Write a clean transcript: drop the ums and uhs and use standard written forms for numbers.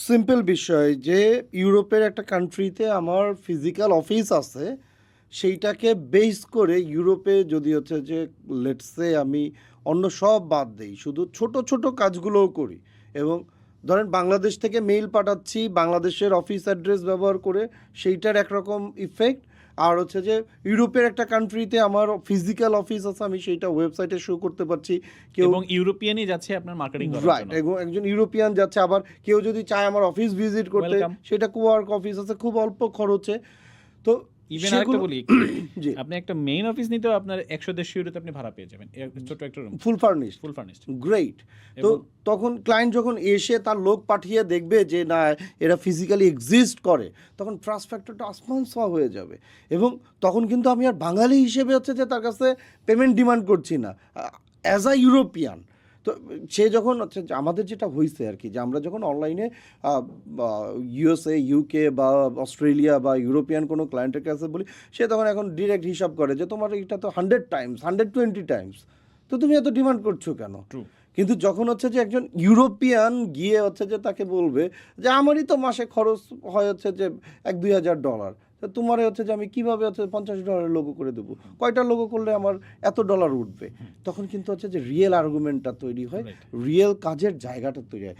Simple বিষয় যে ইউরোপের একটা কান্ট্রিতে আমার ফিজিক্যাল অফিস আছে, সেইটাকে বেস করে ইউরোপে যদি হচ্ছে যে লেটস সে আমি অন্য সব বাদ দেই, শুধু ছোট ছোট কাজগুলোও করি এবং ধরেন বাংলাদেশ থেকে মেইল পাঠাচ্ছি বাংলাদেশের অফিস অ্যাড্রেস ব্যবহার করে, সেইটার একরকম ইফেক্ট। আর হচ্ছে যে ইউরোপের একটা কান্ট্রিতে আমার ফিজিক্যাল অফিস আছে, আমি সেইটা ওয়েবসাইটে শো করতে পারছি। কেউ এবং ইউরোপিয়ানই যাচ্ছে আপনার মার্কেটিং করার রাইট, জন্য। এবং একজন ইউরোপিয়ান যাচ্ছে, আবার কেউ যদি চায় আমার অফিস ভিজিট করতে, ওয়েলকাম। সেটা কোয়ার্ক অফিস আছে খুব অল্প খরচে। তো ইভেন আরেকটা বলি জি, আপনি একটা মেইন অফিস নিতেও আপনার 100-150 ইউরোতে আপনি ভাড়া পেয়ে যাবেন ছোট একটা রুম, ফুল ফার্নিশড, ফুল ফার্নিশড। গ্রেট। তো এবং তখন ক্লায়েন্ট যখন এসে তার লোক পাঠিয়ে দেখবে যে না এরা ফিজিক্যালি এক্সিস্ট করে, তখন ট্রাস্ট ফ্যাক্টরটা আসমান ছোঁয়া হয়ে যাবে। এবং তখন কিন্তু আমি আর বাঙালি হিসেবে হচ্ছে যে তার কাছে পেমেন্ট ডিমান্ড করছি না, অ্যাজ আ ইউরোপিয়ান। তো সে যখন হচ্ছে আমাদের যেটা হয়েছে আর কি, যে আমরা যখন অনলাইনে ইউএসএ, ইউকে বা অস্ট্রেলিয়া বা ইউরোপিয়ান কোনো ক্লায়েন্টের কাছে বলি, সে তখন এখন ডিরেক্ট হিসাব করে যে তোমার এটা তো 100 টাইমস, 120 টাইমস, তো তুমি এত ডিমান্ড করছো কেন? ট্রু। কিন্তু যখন হচ্ছে যে একজন ইউরোপিয়ান গিয়ে হচ্ছে যে তাকে বলবে যে আমারই তো মাসে খরচ হয় হচ্ছে যে $1-2,000, তো তোমার হচ্ছে যে আমি কীভাবে হচ্ছে $50 লোগো করে দেবো, কয়টা লোগো করলে আমার এত ডলার উঠবে, তখন কিন্তু হচ্ছে যে রিয়েল আর্গুমেন্টটা তৈরি হয়, Right. রিয়েল কাজের জায়গাটা তৈরি হয়।